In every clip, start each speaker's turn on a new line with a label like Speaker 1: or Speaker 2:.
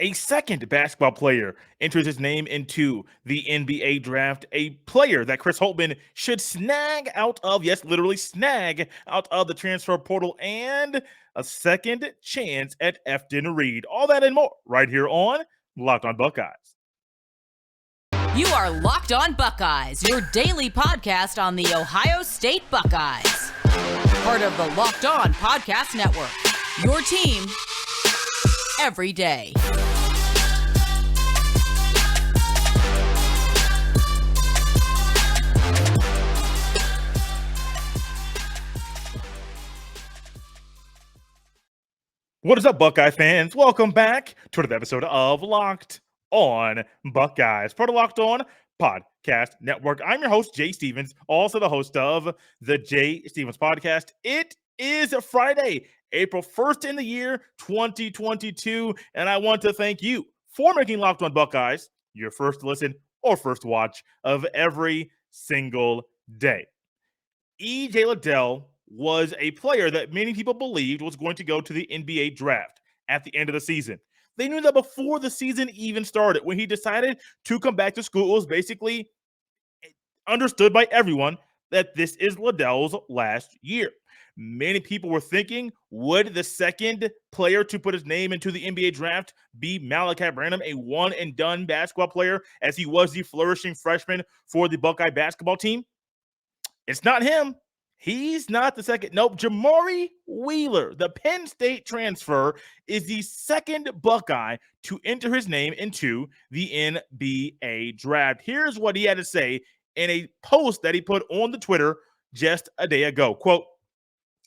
Speaker 1: A second basketball player enters his name into the NBA draft, a player that Chris Holtmann should snag out of, yes, literally snag out of the transfer portal, and a second chance at Efton Reed. All that and more right here on Locked on Buckeyes.
Speaker 2: You are Locked on Buckeyes, your daily podcast on the Ohio State Buckeyes. Part of the Locked On Podcast Network, your team every day.
Speaker 1: What is up, Buckeye fans? Welcome back to another episode of Locked on Buckeyes, part of Locked on Podcast Network. I'm your host, Jay Stevens, also the host of the Jay Stevens Podcast. It is Friday, April 1st in the year 2022, and I want to thank you for making Locked on Buckeyes your first listen or first watch of every single day. E.J. Liddell was a player that many people believed was going to go to the NBA draft at the end of the season. They knew that before the season even started. When he decided to come back to school, it was basically understood by everyone that this is Liddell's last year. Many people were thinking, would the second player to put his name into the NBA draft be Malachi Branham, a one-and-done basketball player, as he was the flourishing freshman for the Buckeye basketball team? It's not him. He's not the second. Nope. Jamari Wheeler, the Penn State transfer, is the second Buckeye to enter his name into the NBA draft. Here's what he had to say in a post that he put on the Twitter just a day ago. Quote,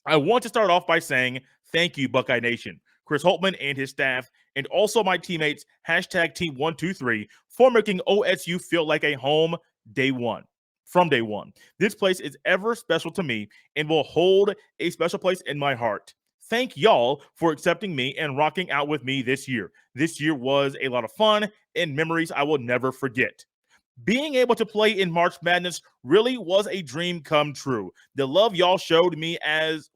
Speaker 1: "I want to start off by saying thank you, Buckeye Nation, Chris Holtmann and his staff, and also my teammates, hashtag Team123, for making OSU feel like a home day one. From day one. This place is ever special to me and will hold a special place in my heart. Thank y'all for accepting me and rocking out with me this year. This year was a lot of fun and memories I will never forget. Being able to play in March Madness really was a dream come true. The love y'all showed me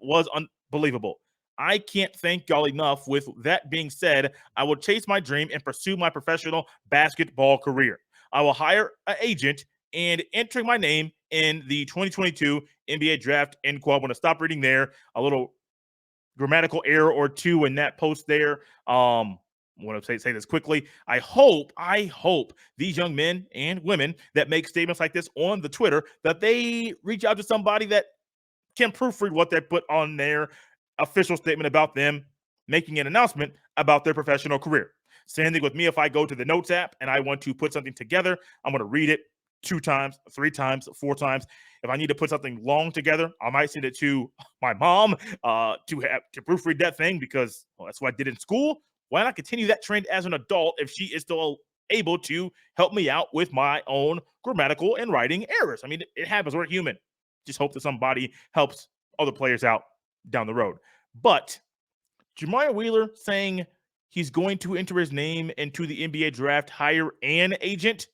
Speaker 1: was unbelievable. I can't thank y'all enough. With that being said, I will chase my dream and pursue my professional basketball career. I will hire an agent and entering my name in the 2022 NBA draft, end quote. I'm going to stop reading there. A little grammatical error or two in that post there. I want to say this quickly. I hope these young men and women that make statements like this on the Twitter, that they reach out to somebody that can proofread what they put on their official statement about them making an announcement about their professional career. Same thing with me. If I go to the Notes app and I want to put something together, I'm going to read it 2 times, 3 times, 4 times. If I need to put something long together, I might send it to my mom to proofread that thing, because that's what I did in school. Why not continue that trend as an adult if she is still able to help me out with my own grammatical and writing errors? I mean, it happens. We're human. Just hope that somebody helps other players out down the road. But Jamari Wheeler saying he's going to enter his name into the NBA draft, hire an agent,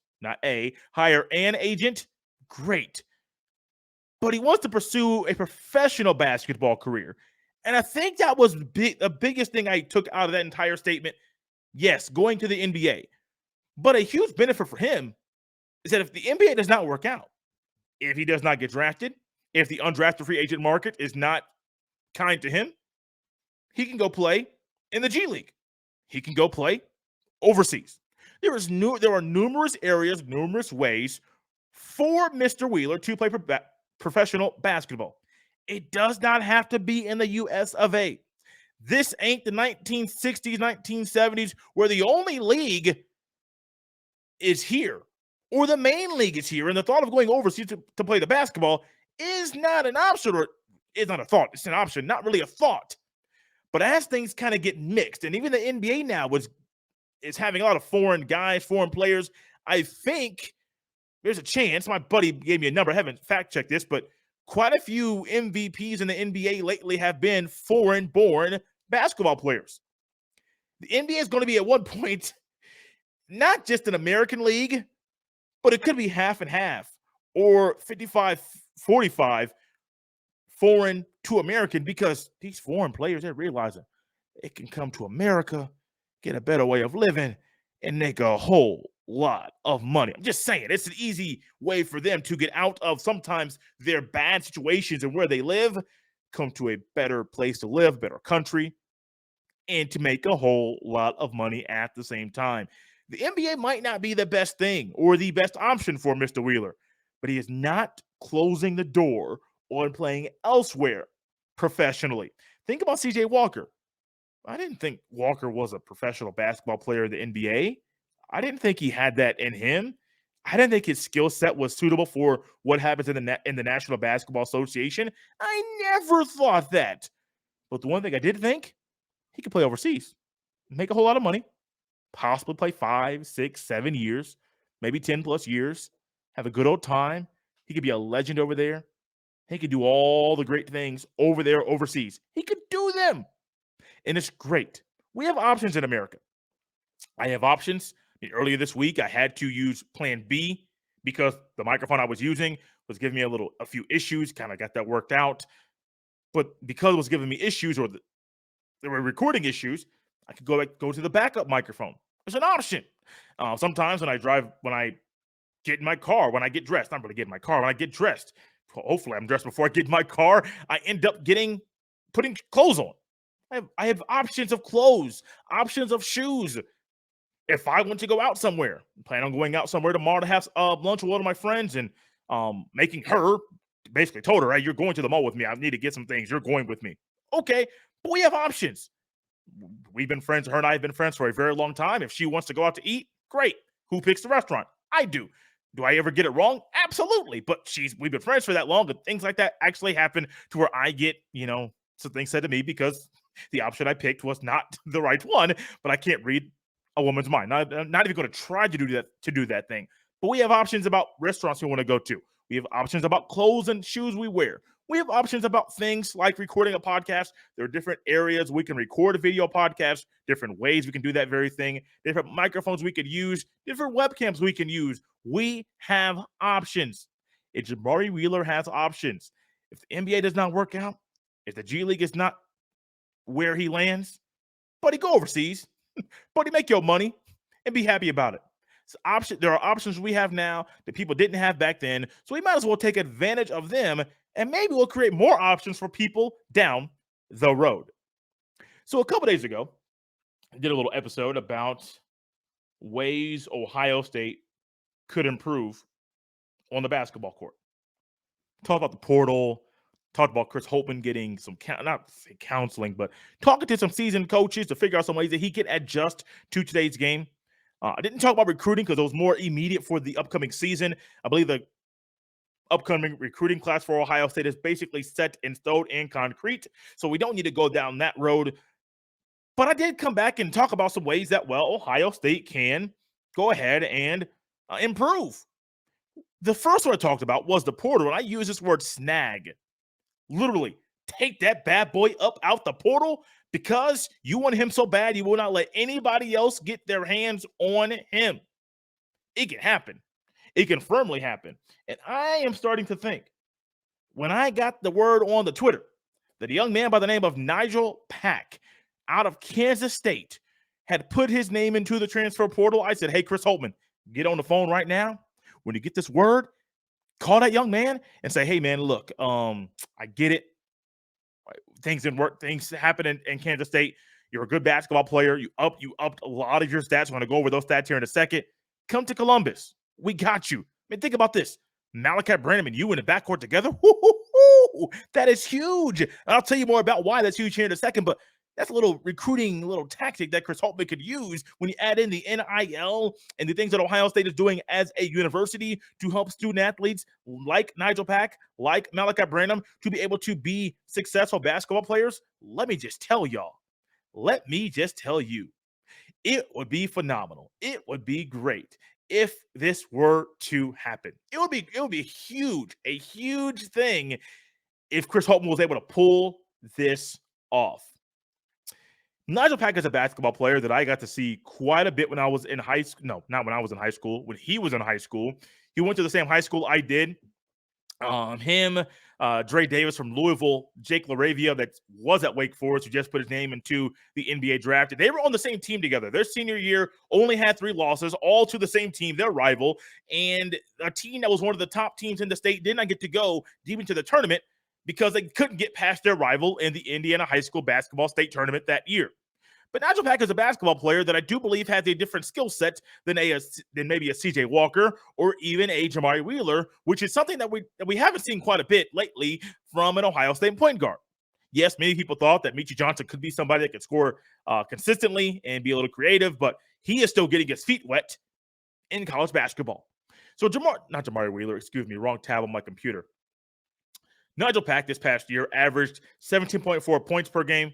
Speaker 1: hire an agent. Great. But he wants to pursue a professional basketball career. And I think that was the biggest thing I took out of that entire statement. Yes, going to the NBA. But a huge benefit for him is that if the NBA does not work out, if he does not get drafted, if the undrafted free agent market is not kind to him, he can go play in the G League. He can go play overseas. There are numerous areas, numerous ways for Mr. Wheeler to play professional basketball. It does not have to be in the US of A. This ain't the 1960s, 1970s, where the only league is here, or the main league is here, and the thought of going overseas to play the basketball is not an option, or is not a thought. It's an option, not really a thought. But as things kind of get mixed, and even the NBA now is having a lot of foreign guys, foreign players, I think there's a chance. My buddy gave me a number. I haven't fact-checked this, but quite a few MVPs in the NBA lately have been foreign-born basketball players. The NBA is going to be at one point not just an American league, but it could be half and half, or 55-45 foreign to American, because these foreign players, they're realizing it can come to America get a better way of living, and make a whole lot of money. I'm just saying, it's an easy way for them to get out of sometimes their bad situations and where they live, come to a better place to live, better country, and to make a whole lot of money at the same time. The NBA might not be the best thing or the best option for Mr. Wheeler, but he is not closing the door on playing elsewhere professionally. Think about CJ Walker. I didn't think Walker was a professional basketball player in the NBA. I didn't think he had that in him. I didn't think his skill set was suitable for what happens in the National Basketball Association. I never thought that. But the one thing I did think, he could play overseas, make a whole lot of money, possibly play 5, 6, 7 years, maybe 10 plus years, have a good old time. He could be a legend over there. He could do all the great things over there overseas. He could do them. And it's great. We have options in America. I have options. Earlier this week, I had to use Plan B because the microphone I was using was giving me a few issues. Kind of got that worked out. But because it was giving me issues or there were recording issues, I could go to the backup microphone. It's an option. Sometimes when I get in my car, when I get dressed, I'm going to get in my car. When I get dressed, hopefully I'm dressed before I get in my car, I end up putting clothes on. I have options of clothes, options of shoes. If I want to go out somewhere, I plan on going out somewhere tomorrow to have lunch with one of my friends and making her, basically told her, hey, you're going to the mall with me. I need to get some things. You're going with me. Okay, but we have options. We've been friends. Her and I have been friends for a very long time. If she wants to go out to eat, great. Who picks the restaurant? I do. Do I ever get it wrong? Absolutely. But we've been friends for that long, and things like that actually happen to where I get, some things said to me because the option I picked was not the right one, but I can't read a woman's mind. Not even going to try to do that thing. But we have options about restaurants we want to go to. We have options about clothes and shoes we wear. We have options about things like recording a podcast. There are different areas we can record a video podcast, different ways we can do that very thing, different microphones we could use, different webcams we can use. We have options. If Jamari Wheeler has options, if the NBA does not work out, if the G League is not where he lands, buddy, go overseas. Buddy, make your money and be happy about it. There are options we have now that people didn't have back then, so we might as well take advantage of them, and maybe we'll create more options for people down the road. So a couple days ago, I did a little episode about ways Ohio State could improve on the basketball court. Talked about the portal, talked about Chris Holtmann getting some, not counseling, but talking to some seasoned coaches to figure out some ways that he could adjust to today's game. I didn't talk about recruiting because it was more immediate for the upcoming season. I believe the upcoming recruiting class for Ohio State is basically set in stone and concrete, so we don't need to go down that road. But I did come back and talk about some ways that, Ohio State can go ahead and improve. The first one I talked about was the portal, and I use this word snag. Literally, take that bad boy up out the portal because you want him so bad you will not let anybody else get their hands on him. It can happen. It can firmly happen. And I am starting to think, when I got the word on the Twitter that a young man by the name of Nigel Pack out of Kansas State had put his name into the transfer portal, I said, hey, Chris Holtmann, get on the phone right now. When you get this word, call that young man and say, hey, man, look, I get it. Things didn't work. Things happen in Kansas State. You're a good basketball player. You upped a lot of your stats. I'm going to go over those stats here in a second. Come to Columbus. We got you. I mean, think about this. Malachi, Branham, and you in the backcourt together. Woo-hoo-hoo! That is huge. And I'll tell you more about why that's huge here in a second, but that's a little recruiting, little tactic that Chris Holtmann could use when you add in the NIL and the things that Ohio State is doing as a university to help student athletes like Nigel Pack, like Malachi Branham, to be able to be successful basketball players. Let me just tell you, it would be phenomenal. It would be great if this were to happen. It would be a huge thing if Chris Holtmann was able to pull this off. Nigel Pack is a basketball player that I got to see quite a bit when I was in high school. No, not when I was in high school. When he was in high school, he went to the same high school I did. Him, Dre Davis from Louisville, Jake LaRavia that was at Wake Forest, who just put his name into the NBA draft. They were on the same team together. Their senior year only had 3 losses, all to the same team, their rival, and a team that was one of the top teams in the state did not get to go deep into the tournament because they couldn't get past their rival in the Indiana High School Basketball State Tournament that year. But Nigel Pack is a basketball player that I do believe has a different skill set than maybe a CJ Walker or even a Jamari Wheeler, which is something that we haven't seen quite a bit lately from an Ohio State point guard. Yes, many people thought that Meechie Johnson could be somebody that could score consistently and be a little creative, but he is still getting his feet wet in college basketball. So not Jamari Wheeler, excuse me, wrong tab on my computer. Nigel Pack this past year averaged 17.4 points per game.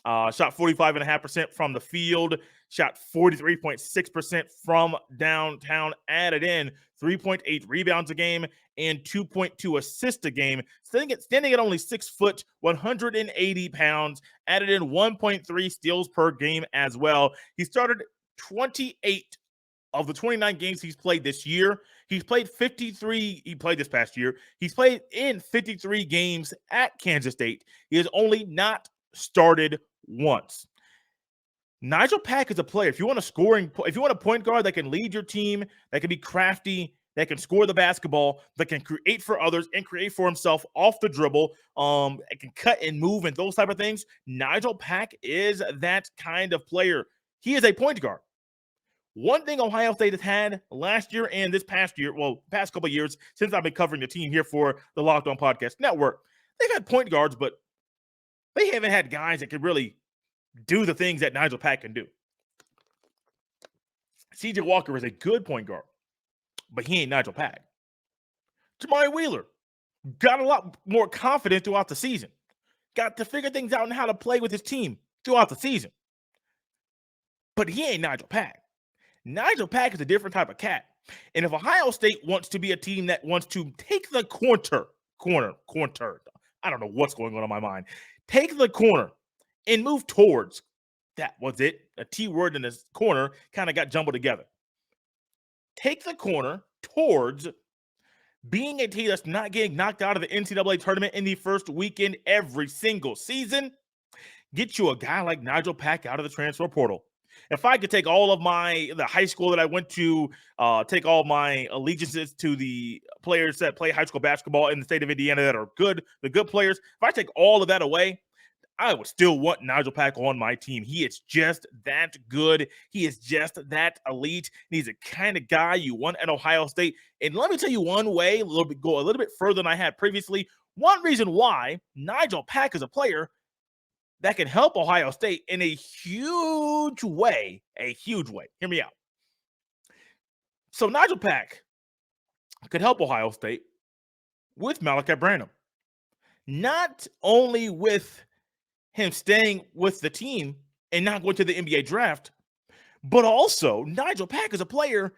Speaker 1: Shot 45.5% from the field, shot 43.6% from downtown, added in 3.8 rebounds a game and 2.2 assists a game, standing at only 6 foot, 180 pounds, added in 1.3 steals per game as well. He started 28 of the 29 games he's played this year. He's played 53. He played this past year. He's played in 53 games at Kansas State. He has only not started once. Nigel Pack is a player. If you want a point guard that can lead your team, that can be crafty, that can score the basketball, that can create for others and create for himself off the dribble, it can cut and move and those type of things, Nigel Pack is that kind of player. He is a point guard. One thing Ohio State has had last year and this past year, past couple of years since I've been covering the team here for the Locked On Podcast Network, they've had point guards, but they haven't had guys that can really do the things that Nigel Pack can do. CJ Walker is a good point guard, but he ain't Nigel Pack. Jamari Wheeler got a lot more confident throughout the season. Got to figure things out and how to play with his team throughout the season. But he ain't Nigel Pack. Nigel Pack is a different type of cat. And if Ohio State wants to be a team that wants to take the corner, I don't know what's going on in my mind. Take the corner and move towards. That was it. A T word in this corner kind of got jumbled together. Take the corner towards being a team that's not getting knocked out of the NCAA tournament in the first weekend every single season. Get you a guy like Nigel Pack out of the transfer portal. If I could take all of the high school that I went to, take all my allegiances to the players that play high school basketball in the state of Indiana that are good, the good players, if I take all of that away, I would still want Nigel Pack on my team. He is just that good. He is just that elite. He's the kind of guy you want at Ohio State. And let me tell you one way, go a little bit further than I had previously. One reason why Nigel Pack is a player that can help Ohio State in a huge way. Hear me out. So Nigel Pack could help Ohio State with Malachi Branham. Not only with him staying with the team and not going to the NBA draft, but also Nigel Pack is a player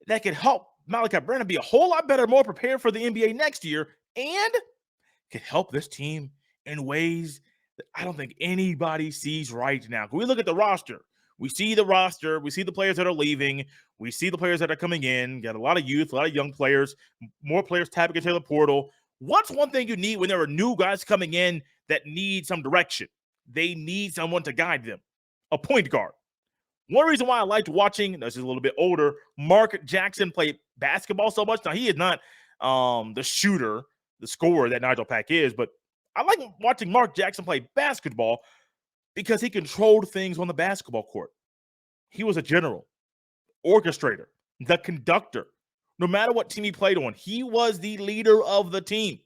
Speaker 1: that could help Malachi Branham be a whole lot better, more prepared for the NBA next year, and could help this team in ways that I don't think anybody sees right now. When we look at the roster, we see the players that are leaving, we see the players that are coming in, got a lot of youth, a lot of young players, more players tapping into the portal. What's one thing you need when there are new guys coming in that need some direction? They need someone to guide them. A point guard. One reason why I liked watching, this is a little bit older, Mark Jackson play basketball so much. Now, he is not the shooter, the scorer that Nigel Pack is, but I like watching Mark Jackson play basketball because he controlled things on the basketball court. He was a general, orchestrator, the conductor. No matter what team he played on, he was the leader of the team.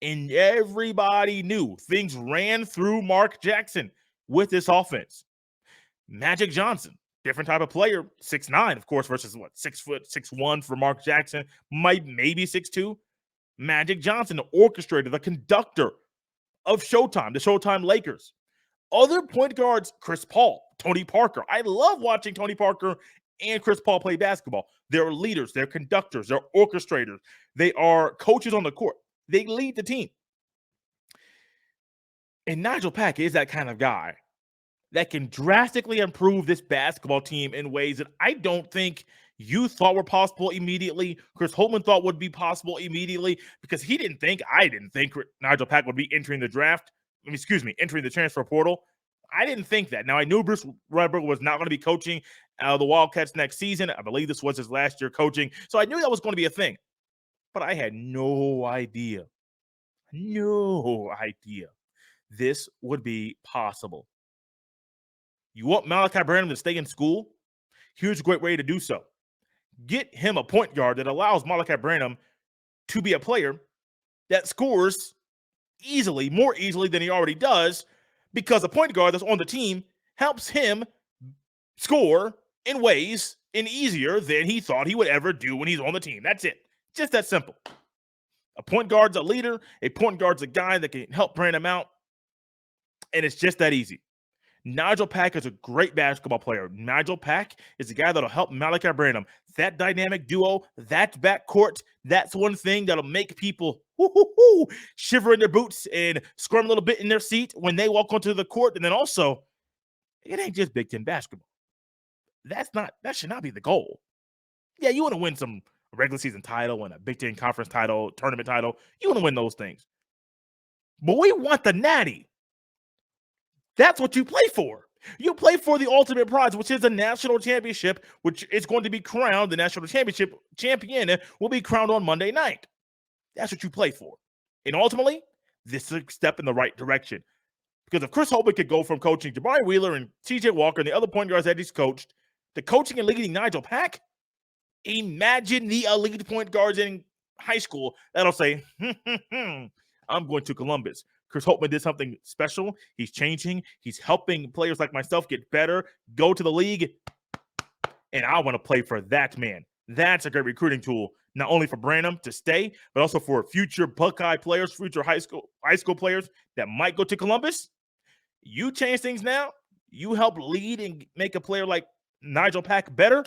Speaker 1: And everybody knew things ran through Mark Jackson with this offense. Magic Johnson, different type of player, 6'9", of course, versus 6 foot, 6'1" for Mark Jackson, maybe 6'2". Magic Johnson, the orchestrator, the conductor of Showtime, the Showtime Lakers. Other point guards, Chris Paul, Tony Parker. I love watching Tony Parker and Chris Paul play basketball. They're leaders, they're conductors, they're orchestrators. They are coaches on the court. They lead the team. And Nigel Pack is that kind of guy that can drastically improve this basketball team in ways that I don't think you thought were possible immediately, Chris Holtmann thought would be possible immediately, because I didn't think Nigel Pack would be entering the draft. Entering the transfer portal. I didn't think that. Now, I knew Bruce Redberg was not going to be coaching the Wildcats next season. I believe this was his last year coaching. So I knew that was going to be a thing. But I had no idea this would be possible. You want Malachi Branham to stay in school? Here's a great way to do so. Get him a point guard that allows Malachi Branham to be a player that scores more easily than he already does, because a point guard that's on the team helps him score in ways easier than he thought he would ever do when he's on the team. That's it. Just that simple. A point guard's a leader. A point guard's a guy that can help Branham out. And it's just that easy. Nigel Pack is a great basketball player. Nigel Pack is the guy that'll help Malachi Branham. That dynamic duo, that backcourt, that's one thing that'll make people shiver in their boots and squirm a little bit in their seat when they walk onto the court. And then also, it ain't just Big Ten basketball. That should not be the goal. Yeah, you want to win some regular season title and a Big Ten conference title, tournament title. You want to win those things. But we want the natty. That's what you play for. You play for the ultimate prize, which is a national championship, which is going to be crowned. The national championship champion will be crowned on Monday night. That's what you play for. And ultimately, this is a step in the right direction. Because if Chris Holtmann could go from coaching Jamari Wheeler and TJ Walker and the other point guards that he's coached to coaching and leading Nigel Pack, imagine the elite point guards in high school that'll say, I'm going to Columbus. Chris Holtmann did something special. He's changing. He's helping players like myself get better, go to the league, and I want to play for that man. That's a great recruiting tool, not only for Branham to stay, but also for future Buckeye players, future high school players that might go to Columbus. You change things now. You help lead and make a player like Nigel Pack better.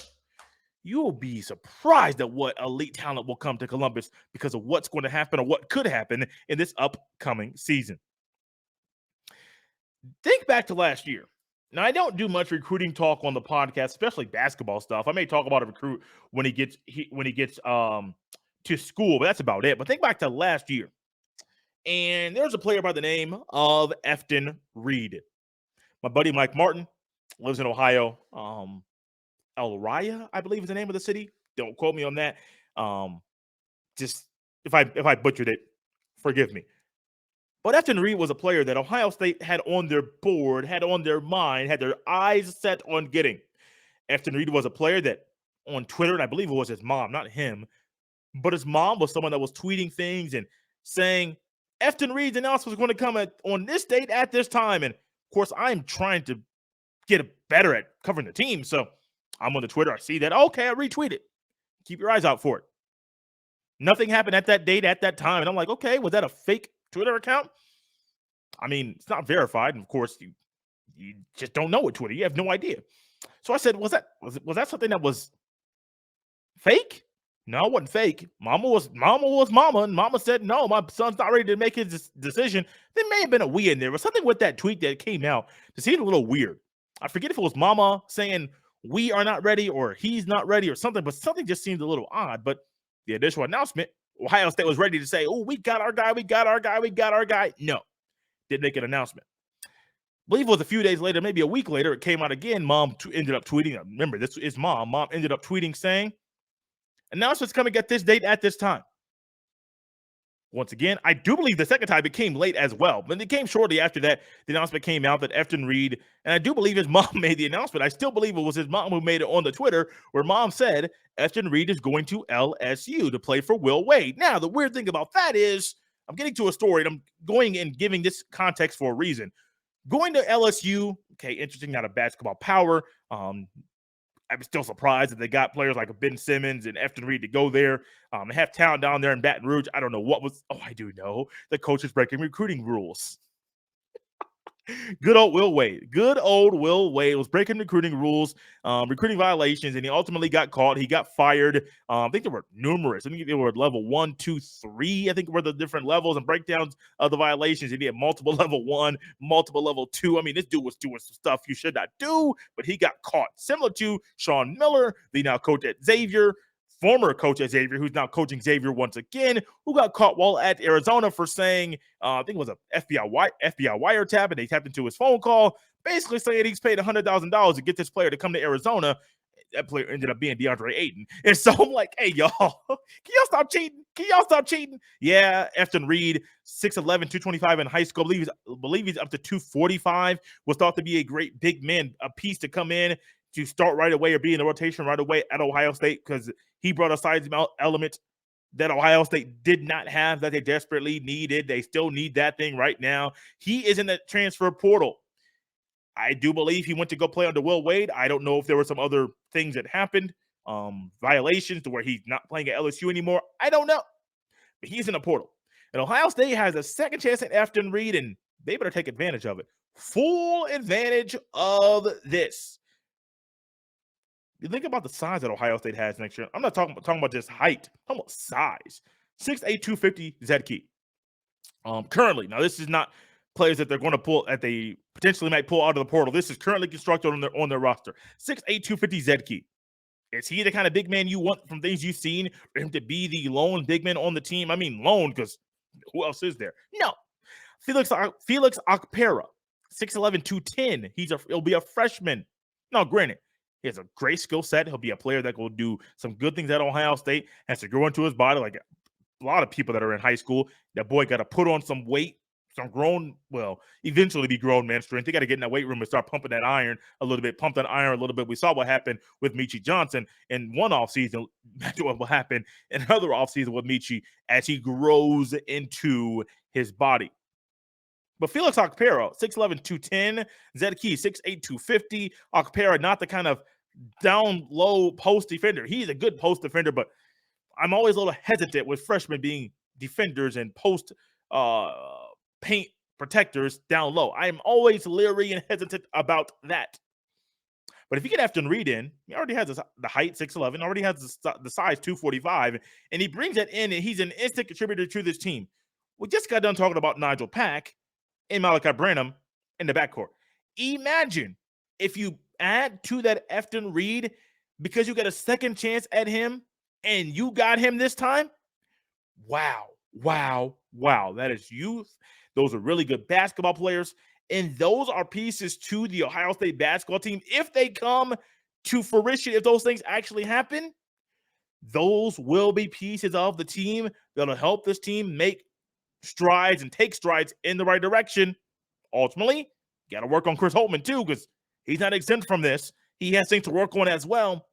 Speaker 1: You will be surprised at what elite talent will come to Columbus because of what's going to happen or what could happen in this upcoming season. Think back to last year. Now, I don't do much recruiting talk on the podcast, especially basketball stuff. I may talk about a recruit when he gets to school, but that's about it. But think back to last year. And there's a player by the name of Efton Reed. My buddy Mike Martin lives in Ohio. Elraya, I believe is the name of the city. Don't quote me on that. Just if I butchered it, forgive me. But Efton Reed was a player that Ohio State had on their board, had on their mind, had their eyes set on getting. Efton Reed was a player that on Twitter, and I believe it was his mom, not him, but his mom was someone that was tweeting things and saying, Efton Reed's announcement was going to come on this date at this time. And of course, I'm trying to get better at covering the team. So I'm on the Twitter. I see that. Okay, I retweet it. Keep your eyes out for it. Nothing happened at that date, at that time. And I'm like, okay, was that a fake Twitter account? I mean, it's not verified. And of course, you just don't know with Twitter. You have no idea. So I said, was that something that was fake? No, it wasn't fake. Mama was mama. And mama said, no, my son's not ready to make his decision. There may have been a we in there. But something with that tweet that came out that seemed a little weird. I forget if it was mama saying, we are not ready or he's not ready or something, but something just seemed a little odd. But the initial announcement, Ohio State was ready to say, oh, we got our guy. No, didn't make an announcement. I believe it was a few days later, maybe a week later, it came out again. Mom ended up tweeting. Remember, this is mom. Mom ended up tweeting saying, announcement's coming at this date at this time. Once again, I do believe the second time it came late as well, but it came shortly after that. The announcement came out that Efton Reed, and I do believe his mom made the announcement. I still believe it was his mom who made it on the Twitter, where mom said Efton Reed is going to LSU to play for Will Wade. Now, the weird thing about that is I'm getting to a story, and I'm going and giving this context for a reason. Going to LSU, okay, interesting, not a basketball power. I'm still surprised that they got players like Ben Simmons and Efton Reed to go there. They have talent down there in Baton Rouge. I don't know what was. Oh, I do know. The coach is breaking recruiting rules. Good old Will Wade. Good old Will Wade was breaking recruiting rules, recruiting violations, and he ultimately got caught. He got fired. I think there were numerous. I think they were level 1, 2, 3. I think were the different levels and breakdowns of the violations. And he had multiple level 1, multiple level 2. I mean, this dude was doing some stuff you should not do, but he got caught. Similar to Sean Miller, the now coach at Xavier, former coach at Xavier, who's now coaching Xavier once again, who got caught while at Arizona for saying, I think it was a FBI wiretap, and they tapped into his phone call, basically saying he's paid $100,000 to get this player to come to Arizona. That player ended up being DeAndre Ayton. And so I'm like, hey, y'all, can y'all stop cheating? Can y'all stop cheating? Yeah, Efton Reed, 6'11", 225 in high school. I believe he's up to 245. Was thought to be a great big man, a piece to come in to start right away or be in the rotation right away at Ohio State, because he brought a size element that Ohio State did not have that they desperately needed. They still need that thing right now. He is in the transfer portal. I do believe he went to go play under Will Wade. I don't know if there were some other things that happened, violations to where he's not playing at LSU anymore. I don't know. But he's in the portal. And Ohio State has a second chance at Efton Reed, and they better take advantage of it. Full advantage of this. You think about the size that Ohio State has next year. I'm not talking about just height. I'm talking about size. 6'8", 250 Zed Key. Currently, now this is not players that they're going to pull, that they potentially might pull out of the portal. This is currently constructed on their roster. 6'8", 250 Zed Key. Is he the kind of big man you want from things you've seen for him to be the lone big man on the team? I mean, lone, because who else is there? No. Felix Okpara, 6'11", 210. He'll be a freshman. Now, granted, he has a great skill set. He'll be a player that will do some good things at Ohio State. Has to grow into his body like a lot of people that are in high school. That boy got to put on some weight, eventually be grown man strength. They got to get in that weight room and start pumping that iron a little bit, pump that iron a little bit. We saw what happened with Michi Johnson in one offseason. Imagine what will happen in another offseason with Michi as he grows into his body. But Felix Okpara, 6'11", 210. Zed Key, 6'8", 250. Okpara, not the kind of down low post defender. He's a good post defender, but I'm always a little hesitant with freshmen being defenders and post paint protectors down low. I am always leery and hesitant about that. But if you get Efton Reed in, he already has the height, 6'11", already has the size, 245, and he brings that in, and he's an instant contributor to this team. We just got done talking about Nigel Pack and Malachi Branham in the backcourt. Imagine if you add to that Efton Reed because you got a second chance at him and you got him this time. Wow. That is youth. Those are really good basketball players. And those are pieces to the Ohio State basketball team. If they come to fruition, if those things actually happen, those will be pieces of the team that'll help this team make strides and take strides in the right direction. Ultimately, got to work on Chris Holtmann too, because he's not exempt from this. He has things to work on as well.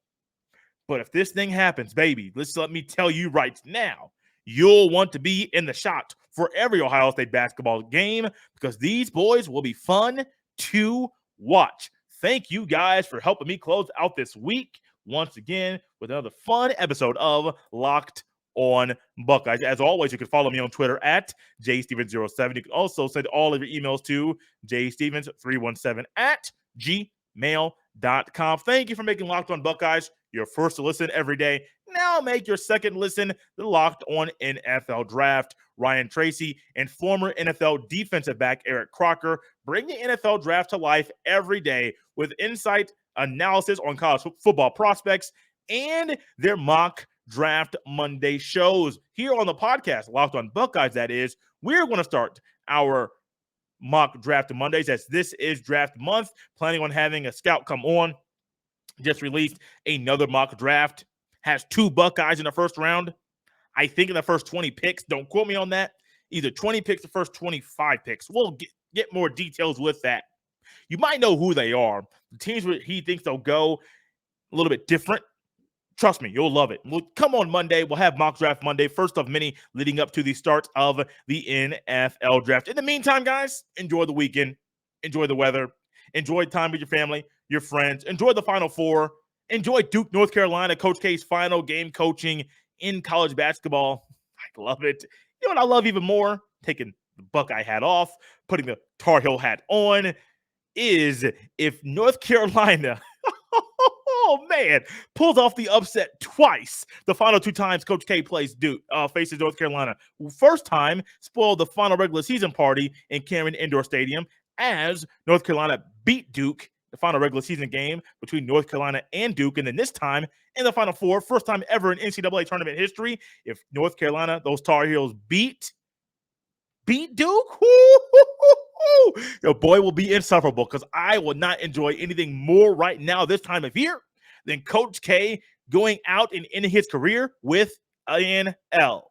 Speaker 1: But if this thing happens, baby, let me tell you right now, you'll want to be in the shot for every Ohio State basketball game because these boys will be fun to watch. Thank you guys for helping me close out this week once again with another fun episode of Locked on Buckeyes. As always, you can follow me on Twitter at jstevens07. You can also send all of your emails to jstevens317 at gmail.com. Thank you for making Locked on Buckeyes your first to listen every day. Now make your second listen the Locked on NFL Draft. Ryan Tracy and former NFL defensive back Eric Crocker bring the NFL Draft to life every day with insight, analysis on college football prospects, and their mock Draft Monday shows here on the podcast, Locked on Buckeyes, that is. We're going to start our mock Draft Mondays as this is draft month. Planning on having a scout come on. Just released another mock draft. Has 2 Buckeyes in the first round. I think in the first 20 picks. Don't quote me on that. Either 20 picks or first 25 picks. We'll get more details with that. You might know who they are. The teams where he thinks they'll go a little bit different. Trust me, you'll love it. We'll come on Monday. We'll have Mock Draft Monday, first of many leading up to the start of the NFL Draft. In the meantime, guys, enjoy the weekend. Enjoy the weather. Enjoy time with your family, your friends. Enjoy the Final Four. Enjoy Duke, North Carolina, Coach K's final game coaching in college basketball. I love it. You know what I love even more? Taking the Buckeye hat off, putting the Tar Heel hat on is if North Carolina, oh man, pulls off the upset twice. The final 2 times Coach K plays Duke, faces North Carolina. First time spoiled the final regular season party in Cameron Indoor Stadium as North Carolina beat Duke, the final regular season game between North Carolina and Duke. And then this time in the Final Four, first time ever in NCAA tournament history, if North Carolina, those Tar Heels beat Duke, the boy will be insufferable because I will not enjoy anything more right now this time of year than Coach K going out and ending his career with an L.